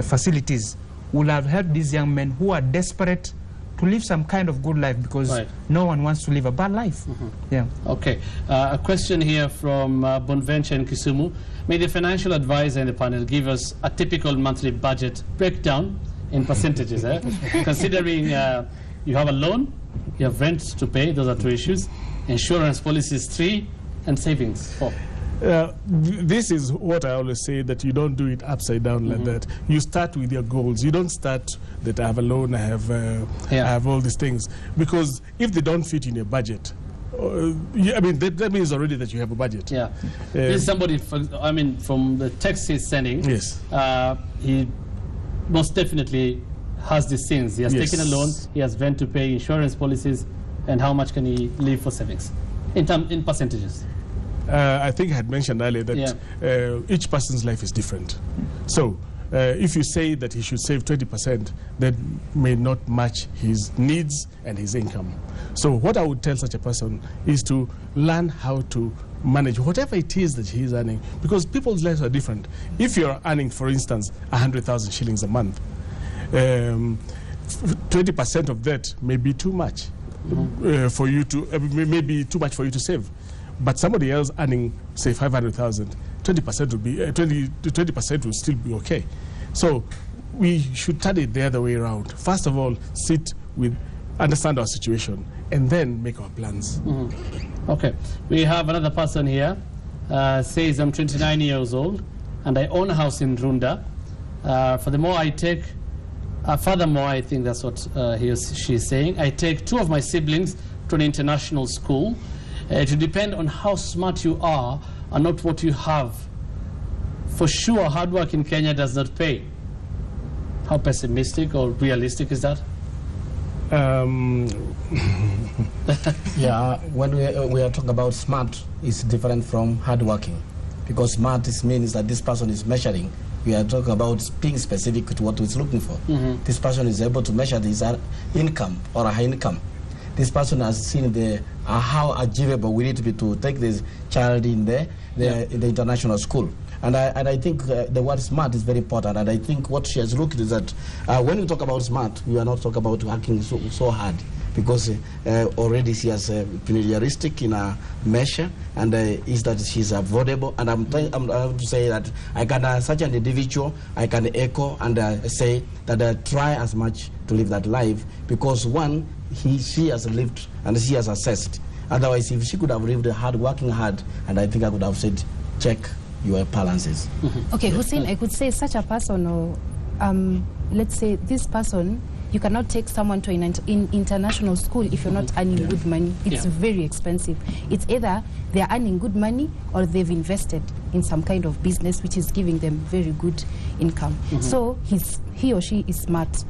facilities will have helped these young men who are desperate to live some kind of good life, because no one wants to live a bad life. Yeah. Okay. A question here from Bonventure in Kisumu. May the financial advisor in the panel give us a typical monthly budget breakdown in percentages, considering you have a loan, you have rent to pay, those are 2 issues, insurance policies 3, and savings 4. This is what I always say, that you don't do it upside down like that. You start with your goals. You don't start that I have a loan, I have all these things. Because if they don't fit in your budget, I mean, that means already that you have a budget. Yeah. There's somebody, I mean, from the text he's sending, yes. He most definitely has these things. He has taken a loan, he has rent to pay, insurance policies, and how much can he leave for savings in percentages? I think I had mentioned earlier that each person's life is different. So if you say that he should save 20%, that may not match his needs and his income. So what I would tell such a person is to learn how to manage whatever it is that he is earning, because people's lives are different. If you're earning, for instance, 100,000 shillings a month, 20% of that may be too much for you to, maybe too much for you to save. But somebody else earning, say, 500,000, 20% would be 20% will still be okay. So we should turn it the other way around. First of all, understand our situation, and then make our plans. Okay, we have another person here. Says, I'm 29 years old, and I own a house in Runda. Furthermore, I think that's what she's saying. I take 2 of my siblings to an international school. To depend on how smart you are and not what you have. For sure, hard work in Kenya does not pay. How pessimistic or realistic is that? Yeah, when we are talking about smart, it's different from hardworking, because smart means that this person is measuring. We are talking about being specific to what he's looking for. This person is able to measure his income or a high income. This person has seen how achievable we need to be to take this child in the international school. And I think the word smart is very important. And I think what she has looked is that when we talk about smart, we are not talking about working so hard, because already she has been realistic in a measure, and is that she's affordable. And I'm to say that I can, such an individual, I can echo and say that try as much to live that life, because one, she has lived and she has assessed. Otherwise, if she could have lived working hard, and I think I could have said, check your balances. Okay, Hussein, I could say such a person, or let's say this person, you cannot take someone to an international school if you're not earning good money. It's very expensive. It's either they're earning good money or they've invested in some kind of business which is giving them very good income. So he or she is smart,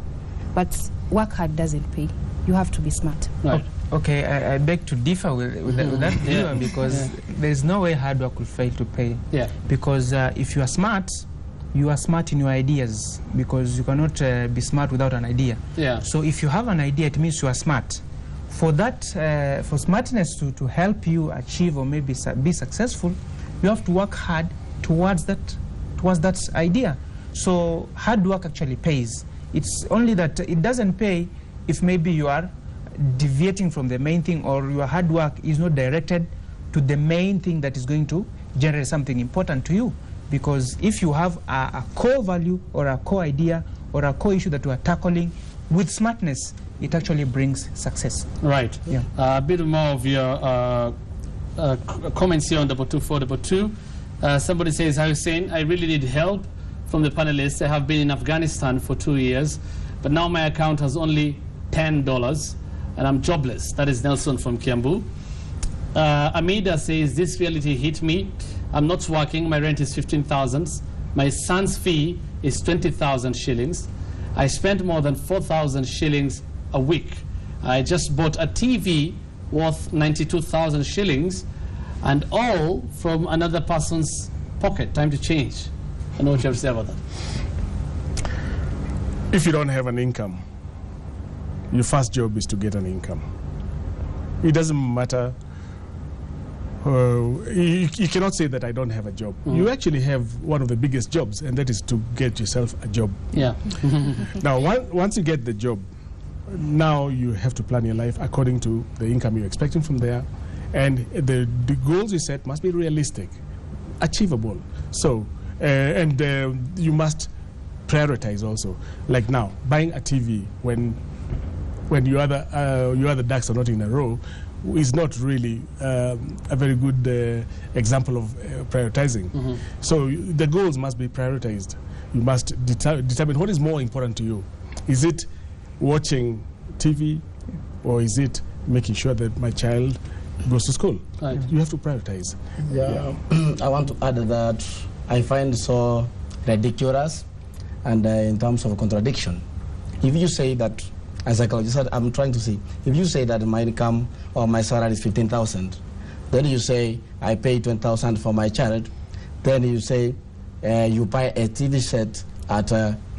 but work hard doesn't pay. You have to be smart. Right. Okay, I beg to differ with that view, because there's no way hard work will fail to pay. Because if you are smart in your ideas, because you cannot be smart without an idea. So if you have an idea, it means you are smart. For that, for smartness to help you achieve or maybe be successful, you have to work hard towards that idea. So hard work actually pays. It's only that it doesn't pay if maybe you are deviating from the main thing, or your hard work is not directed to the main thing that is going to generate something important to you. Because if you have a core value or a core idea or a core issue that you are tackling with smartness, it actually brings success. Right. A bit more of your comments here on 22422. Somebody says, hi Hussein, I really need help from the panelists. I have been in Afghanistan for 2 years, but now my account has only $10 and I'm jobless. That is Nelson from Kiambu. Amida says, this reality hit me. I'm not working, my rent is 15,000. My son's fee is 20,000 shillings. I spend more than 4,000 shillings a week. I just bought a TV worth 92,000 shillings, and all from another person's pocket. Time to change. I know what you have to say about that. If you don't have an income, your first job is to get an income. It doesn't matter. You cannot say that I don't have a job. You actually have one of the biggest jobs, and that is to get yourself a job. Yeah. Now, once you get the job, now you have to plan your life according to the income you're expecting from there, and the goals you set must be realistic, achievable. So, you must prioritize also. Like now, buying a TV when your other ducks are not in a row is not really a very good example of prioritizing. So the goals must be prioritized. You must determine what is more important to you. Is it watching TV, or is it making sure that my child goes to school? Right. You have to prioritize. Yeah. I want to add that I find so ridiculous and in terms of contradiction. If you say that, as a psychologist, I'm trying to say, if you say that my income or my salary is 15,000, then you say I pay 20,000 for my child, then you say you buy a TV set at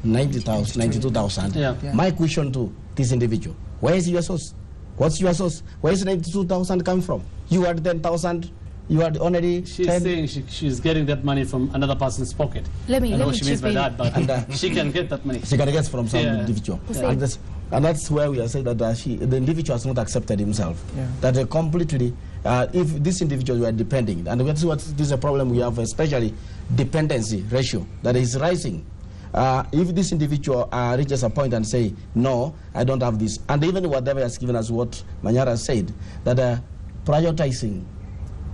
90,000, 92,000. Yeah. My question to this individual: where is your source? What's your source? Where is 92,000 come from? You had 10,000. You are already. She's saying she's getting that money from another person's pocket. Let me I know what she means by that, but she can get that money. She can get from some individual. Yeah. And that's where we are saying that the individual has not accepted himself. Yeah. That they completely, if this individual you are depending, and that's what this is a problem we have, especially dependency ratio that is rising. If this individual reaches a point and say, no, I don't have this, and even whatever has given us what Manyara said, that prioritizing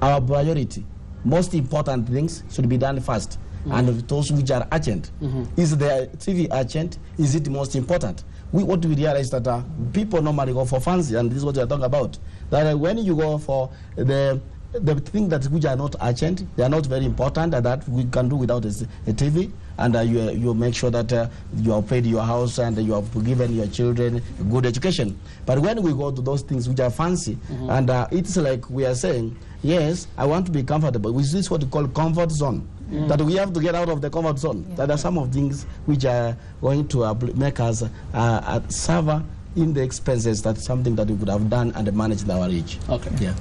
our priority, most important things should be done first, and those which are urgent. Is the TV urgent? Is it most important? What we realize that people normally go for fancy, and this is what we are talking about. That when you go for the things that which are not urgent, they are not very important, and that we can do without a TV, and you make sure that you have paid your house and you have given your children a good education. But when we go to those things which are fancy, and it's like we are saying, yes, I want to be comfortable. This is what we call comfort zone. That we have to get out of the comfort zone. Yeah. That are some of things which are going to make us suffer in the expenses. That's something that we would have done and managed our age. Okay. Yeah.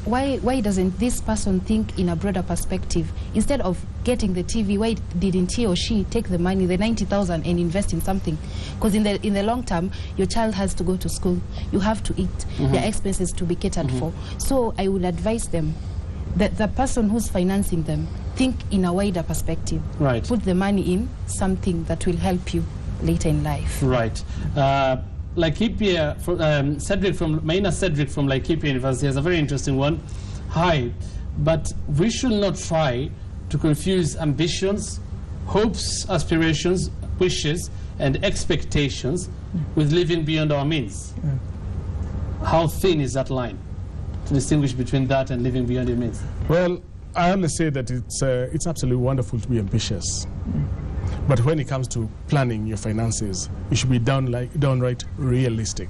Why doesn't this person think in a broader perspective? Instead of getting the TV, why didn't he or she take the money, the 90,000, and invest in something? Because in the long term, your child has to go to school. You have to eat. There are expenses to be catered for. So I would advise them that the person who's financing them think in a wider perspective. Right. Put the money in something that will help you later in life. Right. Laikipia, Maina Cedric from Laikipia University has a very interesting one. Hi, but we should not try to confuse ambitions, hopes, aspirations, wishes, and expectations with living beyond our means. How thin is that line to distinguish between that and living beyond your means? Well, I only say that it's absolutely wonderful to be ambitious. But when it comes to planning your finances, you should be downright realistic.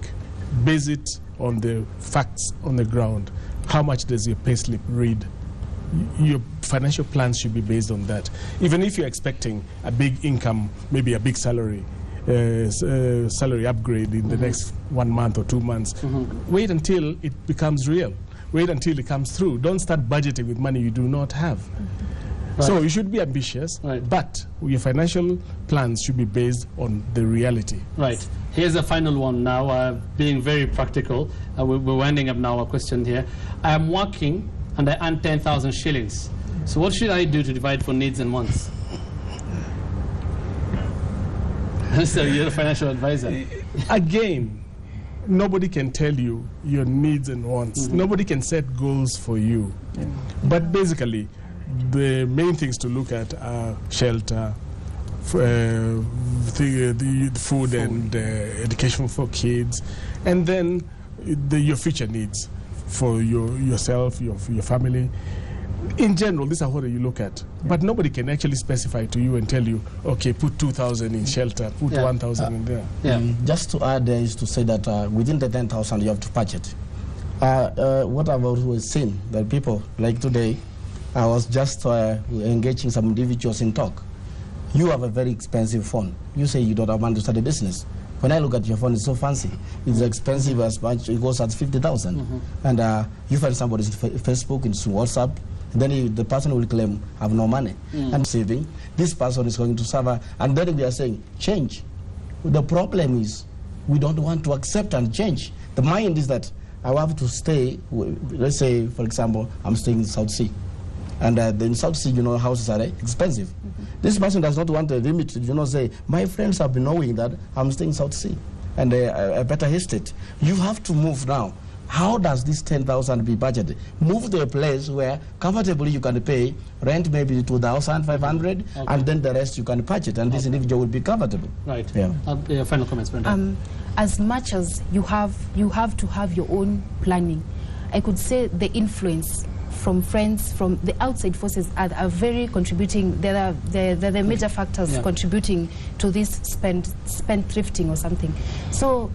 Base it on the facts on the ground. How much does your payslip read? Your financial plans should be based on that. Even if you're expecting a big income, maybe a big salary, salary upgrade in the next 1 month or 2 months, wait until it becomes real. Wait until it comes through. Don't start budgeting with money you do not have. Right. So you should be ambitious, but your financial plans should be based on the reality. Right. Here's a final one now, being very practical. We're winding up now, a question here. I am working and I earn 10,000 shillings. So what should I do to divide for needs and wants? So you're a financial advisor. Again, nobody can tell you your needs and wants. Nobody can set goals for you. But basically, the main things to look at are shelter, the food and education for kids, and then your future needs for yourself, your family. In general, these are what you look at. But nobody can actually specify to you and tell you, okay, put 2,000 in shelter, put 1,000 in there. Just to add is to say that within the 10,000 you have to budget. What I've always seen that people like today, I was just engaging some individuals in talk. You have a very expensive phone. You say you don't have money to start a business. When I look at your phone, it's so fancy. It's expensive as much. It goes at 50,000. And you find somebody's Facebook, it's WhatsApp, and then the person will claim, have no money. And saving, this person is going to suffer. And then we are saying, change. The problem is, we don't want to accept and change. The mind is that I have to stay, let's say, for example, I'm staying in South Sea. And in South Sea, you know, houses are expensive. This person does not want a limit, you know, say, my friends have been knowing that I'm staying in South Sea and a better estate. You have to move now. How does this 10,000 be budgeted? Move to a place where comfortably you can pay rent maybe 2,500, and then the rest you can budget, and this individual will be comfortable. Right. Yeah. Final comments, Brenda. As much as you have to have your own planning, I could say the influence from friends, from the outside forces are very contributing. They're the major factors contributing to this spend thrifting or something. So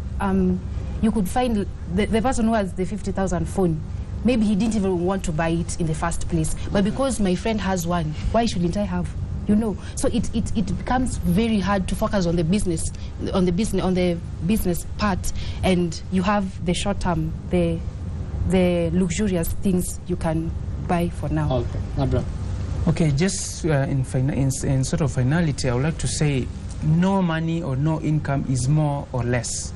you could find the person who has the 50,000 phone, maybe he didn't even want to buy it in the first place, but because my friend has one, why shouldn't I have? You know, so it becomes very hard to focus on the business part, and you have the short term, the luxurious things you can buy for now. Okay, Abraham. Okay, just in sort of finality, I would like to say no money or no income is more or less.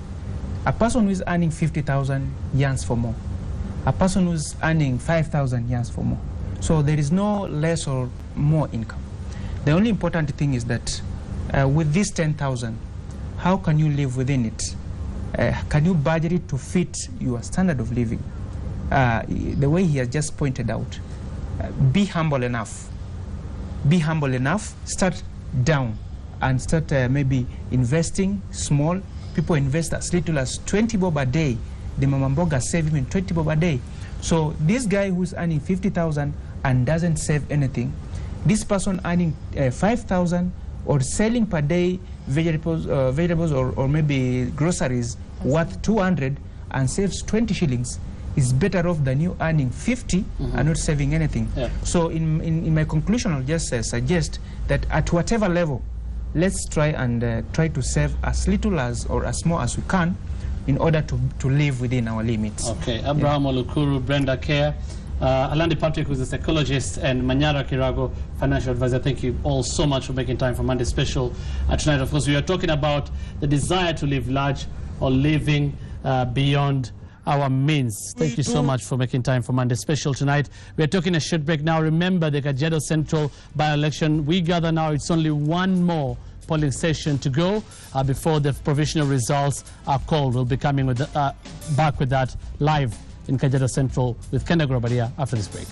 A person who is earning 50,000 yearns for more. A person who is earning 5,000 yearns for more. So there is no less or more income. The only important thing is that with this 10,000, how can you live within it? Can you budget it to fit your standard of living? The way he has just pointed out, be humble enough. Be humble enough, start down and start maybe investing small. People invest as little as 20 bob a day. The Mama Mboga save him 20 bob a day. So this guy who's earning 50,000 and doesn't save anything, this person earning 5,000 or selling per day vegetables or maybe groceries worth 200 and saves 20 shillings is better off than you earning 50 and not saving anything. So in my conclusion, I'll just suggest that at whatever level, let's try to save as little as or as more as we can in order to live within our limits. Okay, Abraham Olukuru, Brenda Kerr, Alandi Patrick, who's a psychologist, and Manyara Kirago, financial advisor. Thank you all so much for making time for Monday Special tonight. Of course, we are talking about the desire to live large or living beyond our means. Thank you so much for making time for Monday Special tonight. We are taking a short break now. Remember the Kajiado Central by-election. We gather now, it's only one more polling session to go before the provisional results are called. We'll be coming with back with that live in Kajiado Central with Kenda Grobadia after this break.